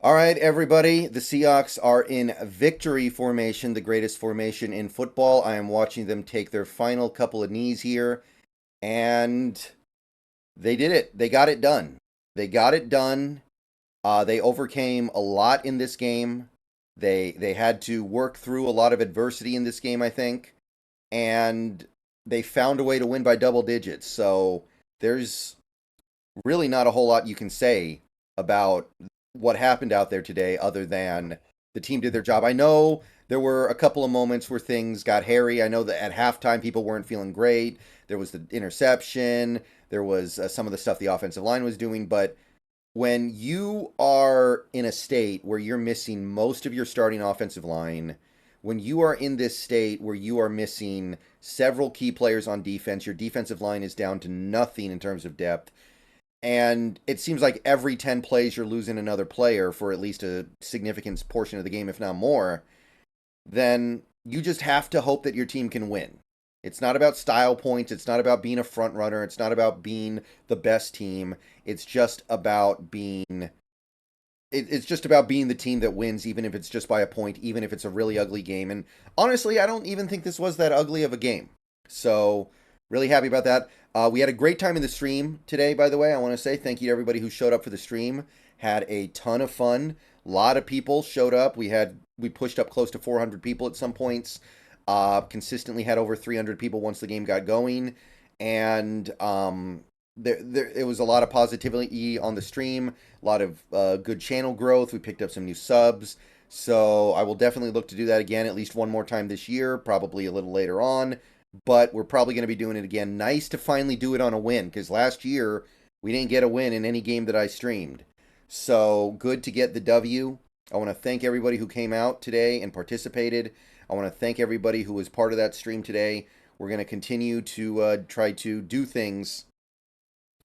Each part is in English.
All right, everybody. The Seahawks are in victory formation, the greatest formation in football. I am watching them take their final couple of knees here, and they did it. They got it done. They got it done. They overcame a lot in this game. They had to work through a lot of adversity in this game, I think, and they found a way to win by double digits. So there's really not a whole lot you can say about what happened out there today other than the team did their job. I know there were a couple of moments where things got hairy. I know that at halftime people weren't feeling great. There was the interception, there was some of the stuff the offensive line was doing, but when you are in a state where you're missing most of your starting offensive line, when you are in this state where you are missing several key players on defense, your defensive line is down to nothing in terms of depth, and it seems like every 10 plays you're losing another player for at least a significant portion of the game, if not more, then you just have to hope that your team can win. It's not about style points. It's not about being a front runner. It's not about being the best team. It's just about being it's just about being the team that wins, even if it's just by a point, even if it's a really ugly game. And honestly, I don't even think this was that ugly of a game. So, really happy about that. We had a great time in the stream today, by the way. I want to say thank you to everybody who showed up for the stream. Had a ton of fun. A lot of people showed up. We pushed up close to 400 people at some points. Consistently had over 300 people once the game got going, and it was a lot of positivity on the stream, a lot of good channel growth. We picked up some new subs, so I will definitely look to do that again at least one more time this year, probably a little later on, but we're probably going to be doing it again. Nice to finally do it on a win, because last year we didn't get a win in any game that I streamed. So good to get the W. I want to thank everybody who came out today and participated. I want to thank everybody who was part of that stream today. We're going to continue to try to do things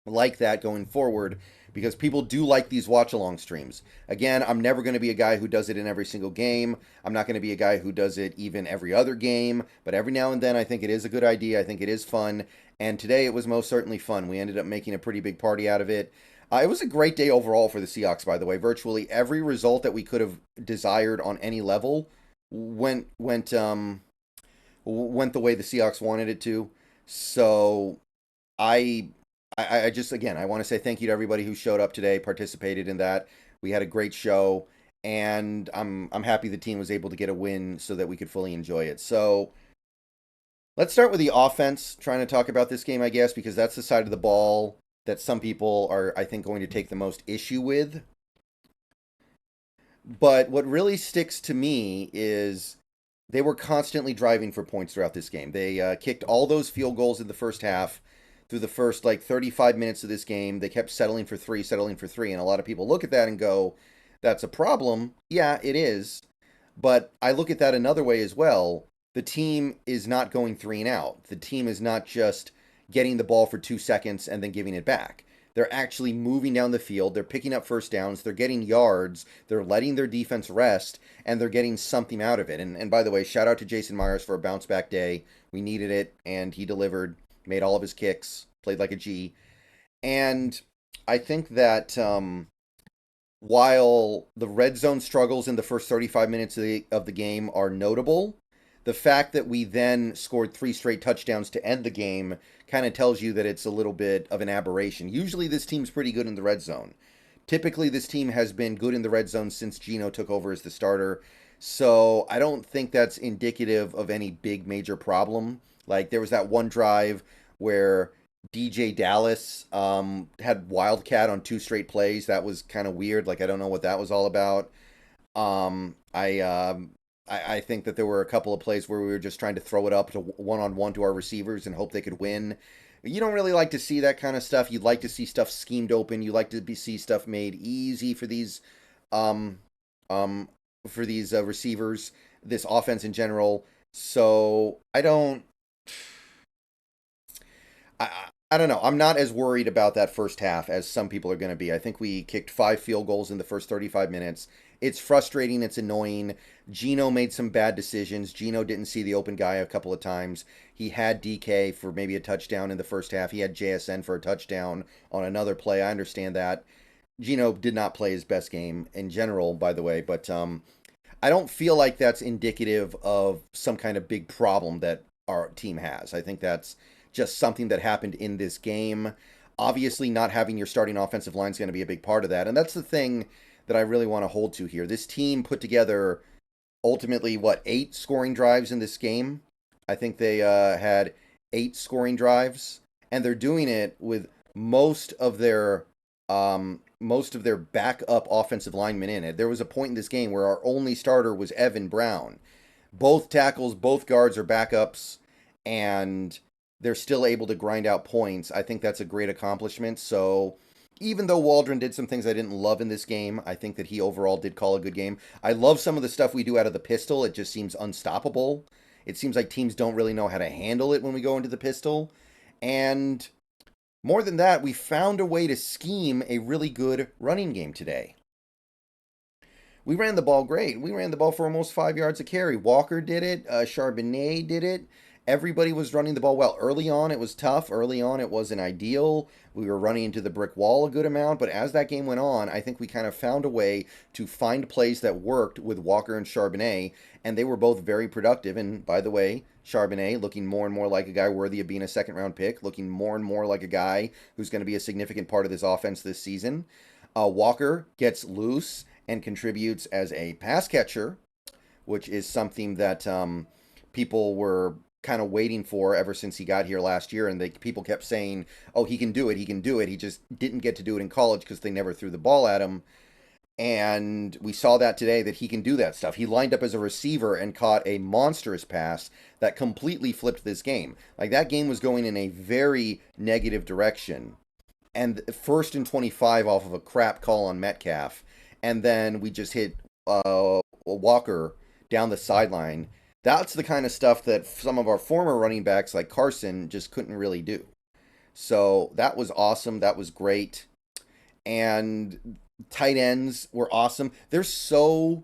like that going forward, because people do like these watch along streams. Again, I'm never going to be a guy who does it in every single game. I'm not going to be a guy who does it even every other game, but every now and then I think it is a good idea. I think it is fun, and today it was most certainly fun. We ended up making a pretty big party out of it. It was a great day overall for the Seahawks, by the way. Virtually every result that we could have desired on any level went the way the Seahawks wanted it to. So I I just, again, I want to say thank you to everybody who showed up today, participated in that. We had a great show, and I'm happy the team was able to get a win so that we could fully enjoy it. So let's start with the offense. Trying to talk about this game, I guess, because that's the side of the ball that some people are, I think, going to take the most issue with. But what really sticks to me is they were constantly driving for points throughout this game. They kicked all those field goals in the first half. Through the first like 35 minutes of this game, they kept settling for three. And a lot of people look at that and go, that's a problem. Yeah, it is. But I look at that another way as well. The team is not going three and out. The team is not just getting the ball for 2 seconds and then giving it back. They're actually moving down the field. They're picking up first downs. They're getting yards. They're letting their defense rest, and they're getting something out of it. And by the way, shout out to Jason Myers for a bounce back day. We needed it, and he delivered, made all of his kicks, played like a G. And I think that while the red zone struggles in the first 35 minutes of the game are notable, the fact that we then scored three straight touchdowns to end the game kind of tells you that it's a little bit of an aberration. Usually this team's pretty good in the red zone. Typically this team has been good in the red zone since Geno took over as the starter. So I don't think that's indicative of any big major problem. Like there was that one drive where DJ Dallas had Wildcat on two straight plays. That was kind of weird. Like I don't know what that was all about. Um, I I think that there were a couple of plays where we were just trying to throw it up to one-on-one to our receivers and hope they could win. You don't really like to see that kind of stuff. You'd like to see stuff schemed open. You like to see stuff made easy um, um, for these receivers, this offense in general. So I, I don't know. I'm not as worried about that first half as some people are going to be. I think we kicked 5 field goals in the first 35 minutes. It's frustrating. It's annoying. Geno made some bad decisions. Geno didn't see the open guy a couple of times. He had DK for maybe a touchdown in the first half. He had JSN for a touchdown on another play. I understand that. Gino did not play his best game in general, by the way, but I don't feel like that's indicative of some kind of big problem that our team has. I think that's just something that happened in this game. Obviously, not having your starting offensive line is going to be a big part of that. And that's the thing that I really want to hold to here. This team put together ultimately, what, 8 scoring drives in this game? I think they had 8 scoring drives. And they're doing it with most of their backup offensive linemen in it. There was a point in this game where our only starter was Evan Brown. Both tackles, both guards are backups, and they're still able to grind out points. I think that's a great accomplishment. So even though Waldron did some things I didn't love in this game, I think that he overall did call a good game. I love some of the stuff we do out of the pistol. It just seems unstoppable. It seems like teams don't really know how to handle it when we go into the pistol. And more than that, we found a way to scheme a really good running game today. We ran the ball great. We ran the ball for almost 5 yards a carry. Walker did it. Charbonnet did it. Everybody was running the ball well. Early on, it was tough. Early on, it wasn't ideal. We were running into the brick wall a good amount. But as that game went on, I think we kind of found a way to find plays that worked with Walker and Charbonnet. And they were both very productive. And by the way, Charbonnet looking more and more like a guy worthy of being a second-round pick. Looking more and more like a guy who's going to be a significant part of this offense this season. Walker gets loose and contributes as a pass catcher, which is something that people were kind of waiting for ever since he got here last year. And people kept saying, oh, he can do it, he can do it. He just didn't get to do it in college because they never threw the ball at him. And we saw that today, that he can do that stuff. He lined up as a receiver and caught a monstrous pass that completely flipped this game. Like, that game was going in a very negative direction. And 1st and 25 off of a crap call on Metcalf. And then we just hit Walker down the sideline. That's the kind of stuff that some of our former running backs like Carson just couldn't really do. So that was awesome. That was great. And tight ends were awesome. There's so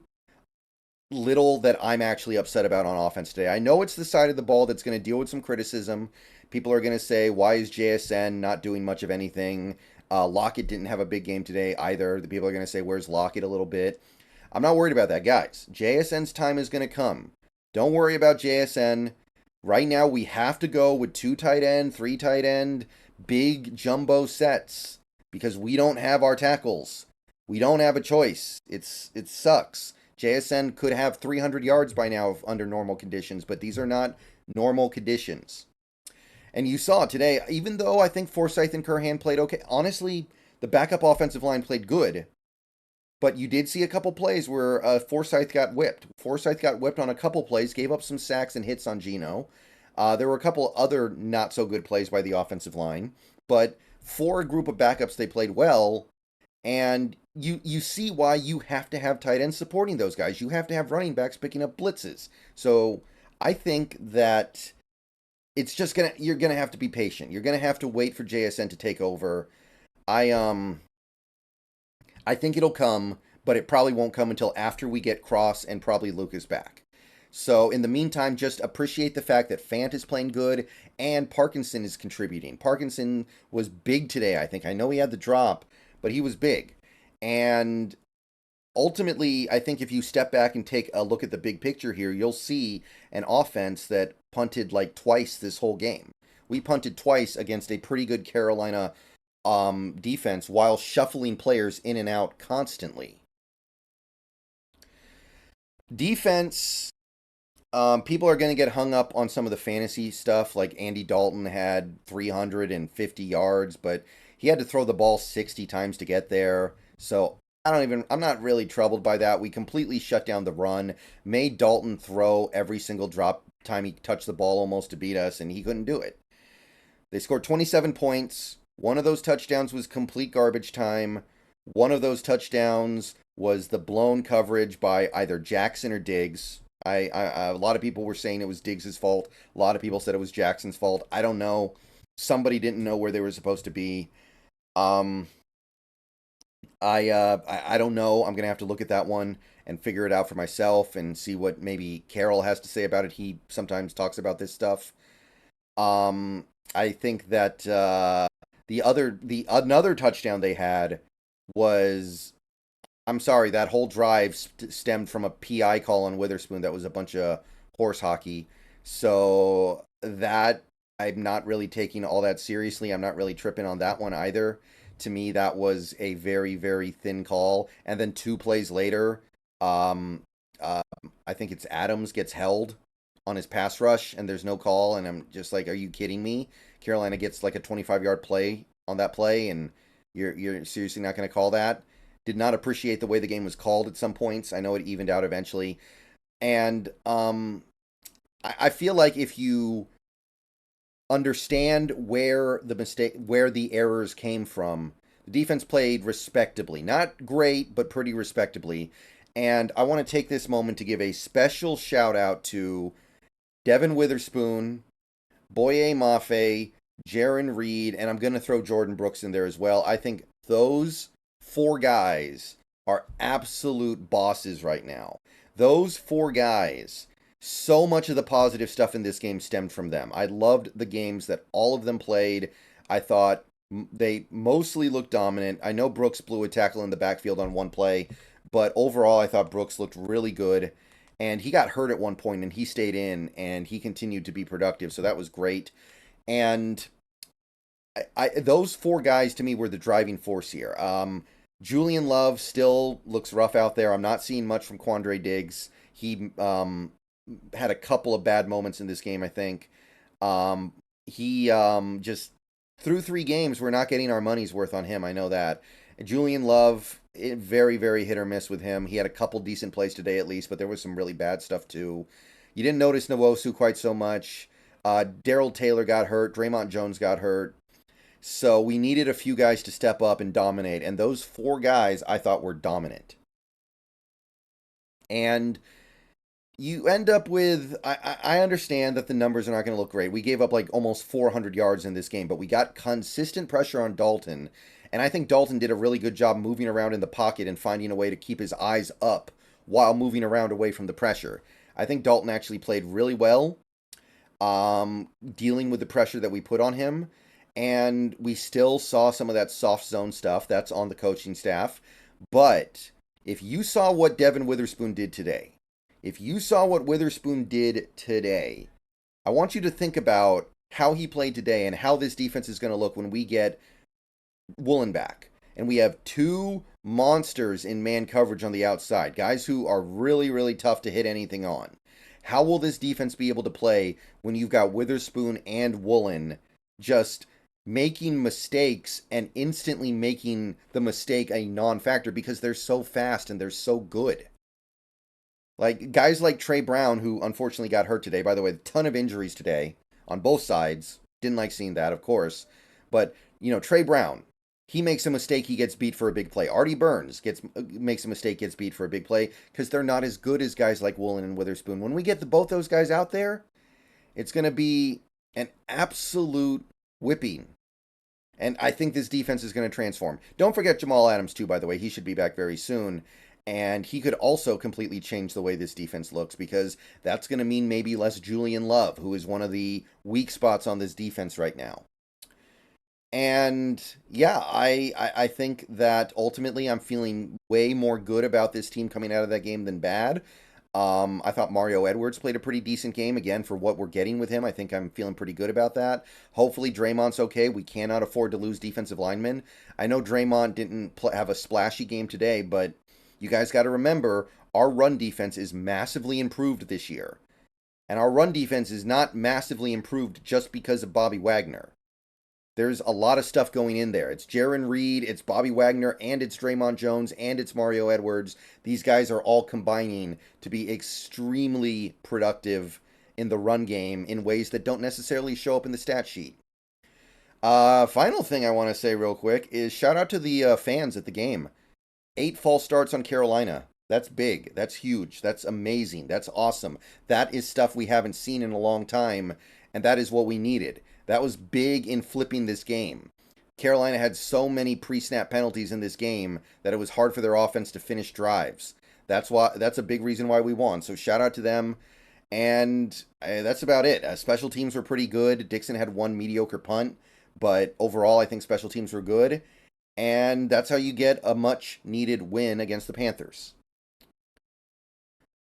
little that I'm actually upset about on offense today. I know it's the side of the ball that's going to deal with some criticism. People are going to say, why is JSN not doing much of anything? Lockett didn't have a big game today either. The people are going to say, where's Lockett a little bit? I'm not worried about that, guys. JSN's time is going to come. Don't worry about JSN. Right now, we have to go with 2 tight end, 3 tight end, big jumbo sets because we don't have our tackles. We don't have a choice. It sucks. JSN could have 300 yards by now under normal conditions, but these are not normal conditions. And you saw today, even though I think Forsyth and Curhan played okay, honestly, the backup offensive line played good. But you did see a couple plays where Forsyth got whipped. Forsyth got whipped on a couple plays, gave up some sacks and hits on Gino. There were a couple other not-so-good plays by the offensive line. But for a group of backups, they played well. And you see why you have to have tight ends supporting those guys. You have to have running backs picking up blitzes. So I think that it's just you're gonna have to be patient. You're gonna have to wait for JSN to take over. I think it'll come, but it probably won't come until after we get Cross and probably Lucas back. So in the meantime, just appreciate the fact that Fant is playing good and Parkinson is contributing. Parkinson was big today, I think. I know he had the drop, but he was big. And ultimately, I think if you step back and take a look at the big picture here, you'll see an offense that punted like twice this whole game. We punted twice against a pretty good Carolina defense while shuffling players in and out constantly. Defense, people are going to get hung up on some of the fantasy stuff, like Andy Dalton had 350 yards, but he had to throw the ball 60 times to get there. So I'm not really troubled by that. We completely shut down the run, made Dalton throw every single drop time he touched the ball almost to beat us, and he couldn't do it. They scored 27 points. One of those touchdowns was complete garbage time. One of those touchdowns was the blown coverage by either Jackson or Diggs. A lot of people were saying it was Diggs' fault. A lot of people said it was Jackson's fault. I don't know. Somebody didn't know where they were supposed to be. I don't know. I'm gonna have to look at that one and figure it out for myself and see what maybe Carroll has to say about it. He sometimes talks about this stuff. I think that another touchdown they had was, I'm sorry, that whole drive stemmed from a PI call on Witherspoon that was a bunch of horse hockey. So that I'm not really taking all that seriously. I'm not really tripping on that one either. To me, that was a very, very thin call. And then 2 plays later, um, uh, I think it's Adams gets held on his pass rush, and there's no call. And I'm just like, are you kidding me? Carolina gets like a 25-yard play on that play, and you're seriously not going to call that? Did not appreciate the way the game was called at some points. I know it evened out eventually, and I feel like if you understand where the errors came from, the defense played respectably, not great, but pretty respectably. And I want to take this moment to give a special shout out to Devin Witherspoon, Boye Mafe, Jaron Reed, and I'm going to throw Jordan Brooks in there as well. I think those 4 guys are absolute bosses right now. Those 4 guys, so much of the positive stuff in this game stemmed from them. I loved the games that all of them played. I thought they mostly looked dominant. I know Brooks blew a tackle in the backfield on one play, but overall I thought Brooks looked really good. And he got hurt at one point and he stayed in and he continued to be productive. So that was great. And those 4 guys to me were the driving force here. Julian Love still looks rough out there. I'm not seeing much from Quandre Diggs. He had a couple of bad moments in this game, I think. He just through 3 games, we're not getting our money's worth on him. I know that. Julian Love, very, very hit or miss with him. He had a couple decent plays today at least, but there was some really bad stuff too. You didn't notice Nwosu quite so much. Daryl Taylor got hurt. Draymond Jones got hurt. So we needed a few guys to step up and dominate, and those 4 guys I thought were dominant. And you end up with, I understand that the numbers are not going to look great. We gave up like almost 400 yards in this game, but we got consistent pressure on Dalton, and I think Dalton did a really good job moving around in the pocket and finding a way to keep his eyes up while moving around away from the pressure. I think Dalton actually played really well, dealing with the pressure that we put on him. And we still saw some of that soft zone stuff. That's on the coaching staff. But if you saw what Devin Witherspoon did today, I want you to think about how he played today and how this defense is going to look when we get Woolen back. And we have 2 monsters in man coverage on the outside, guys who are really, really tough to hit anything on. How will this defense be able to play when you've got Witherspoon and Woolen just making mistakes and instantly making the mistake a non-factor because they're so fast and they're so good? Like guys like Trey Brown, who unfortunately got hurt today. By the way, a ton of injuries today on both sides. Didn't like seeing that, of course. But, Trey Brown, he makes a mistake, he gets beat for a big play. Artie Burns makes a mistake, gets beat for a big play because they're not as good as guys like Woolen and Witherspoon. When we get both those guys out there, it's going to be an absolute whipping. And I think this defense is going to transform. Don't forget Jamal Adams, too, by the way. He should be back very soon. And he could also completely change the way this defense looks because that's going to mean maybe less Julian Love, who is one of the weak spots on this defense right now. And yeah, I think that ultimately I'm feeling way more good about this team coming out of that game than bad. I thought Mario Edwards played a pretty decent game again for what we're getting with him. I think I'm feeling pretty good about that. Hopefully Draymond's okay. We cannot afford to lose defensive linemen. I know Draymond didn't have a splashy game today, but you guys got to remember our run defense is massively improved this year. And our run defense is not massively improved just because of Bobby Wagner. There's a lot of stuff going in there. It's Jaron Reed, it's Bobby Wagner, and it's Draymond Jones, and it's Mario Edwards. These guys are all combining to be extremely productive in the run game in ways that don't necessarily show up in the stat sheet. Final thing I want to say real quick is shout out to the fans at the game. 8 false starts on Carolina. That's big. That's huge. That's amazing. That's awesome. That is stuff we haven't seen in a long time, and that is what we needed. That was big in flipping this game. Carolina had so many pre-snap penalties in this game that it was hard for their offense to finish drives. That's a big reason why we won. So shout out to them. And that's about it. Special teams were pretty good. Dixon had 1 mediocre punt, but overall I think special teams were good. And that's how you get a much needed win against the Panthers.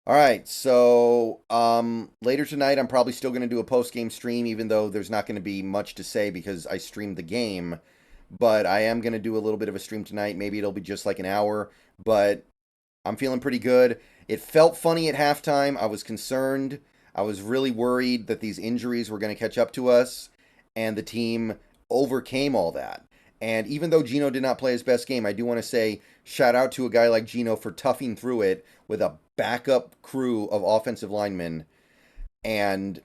All right, so later tonight, I'm probably still going to do a post game stream, even though there's not going to be much to say because I streamed the game. But I am going to do a little bit of a stream tonight. Maybe it'll be just like an hour, but I'm feeling pretty good. It felt funny at halftime. I was concerned. I was really worried that these injuries were going to catch up to us, and the team overcame all that. And even though Gino did not play his best game, I do want to say shout out to a guy like Gino for toughing through it with a backup crew of offensive linemen and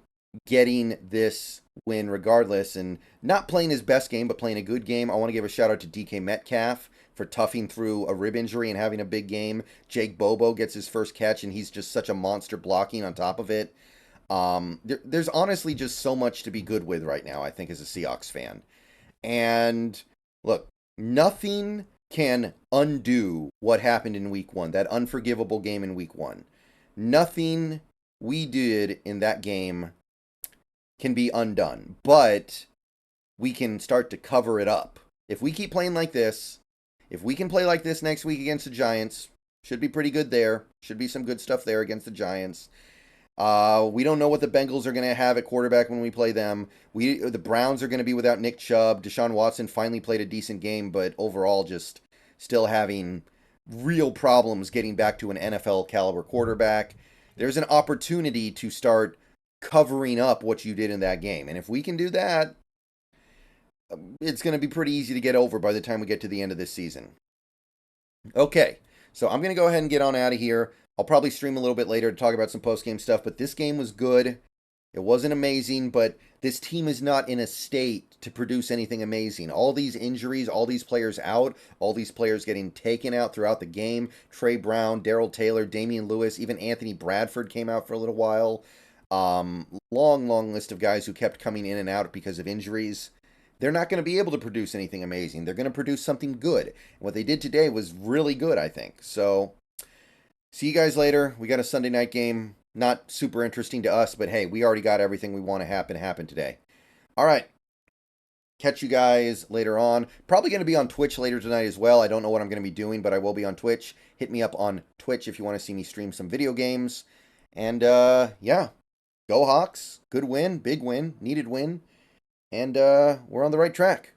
getting this win regardless, and not playing his best game but playing a good game. I want to give a shout out to DK Metcalf for toughing through a rib injury and having a big game. Jake Bobo gets his first catch and he's just such a monster blocking on top of it. There's honestly just so much to be good with right now, I think, as a Seahawks fan. And look, nothing can undo what happened in week one, that unforgivable game in week one. Nothing we did in that game can be undone, but we can start to cover it up. If we keep playing like this, if we can play like this next week against the Giants, should be pretty good there. Should be some good stuff there against the Giants. We don't know what the Bengals are going to have at quarterback when we play them. The Browns are going to be without Nick Chubb. Deshaun Watson finally played a decent game, but overall just still having real problems getting back to an NFL caliber quarterback. There's an opportunity to start covering up what you did in that game. And if we can do that, it's going to be pretty easy to get over by the time we get to the end of this season. Okay, so I'm going to go ahead and get on out of here. I'll probably stream a little bit later to talk about some post-game stuff, but this game was good. It wasn't amazing, but this team is not in a state to produce anything amazing. All these injuries, all these players out, all these players getting taken out throughout the game. Trey Brown, Darrell Taylor, Damian Lewis, even Anthony Bradford came out for a little while. Long list of guys who kept coming in and out because of injuries. They're not going to be able to produce anything amazing. They're going to produce something good. And what they did today was really good, I think. So, see you guys later. We got a Sunday night game. Not super interesting to us, but hey, we already got everything we want to happen today. All right. Catch you guys later on. Probably going to be on Twitch later tonight as well. I don't know what I'm going to be doing, but I will be on Twitch. Hit me up on Twitch if you want to see me stream some video games. And yeah, go Hawks. Good win, big win, needed win. And we're on the right track.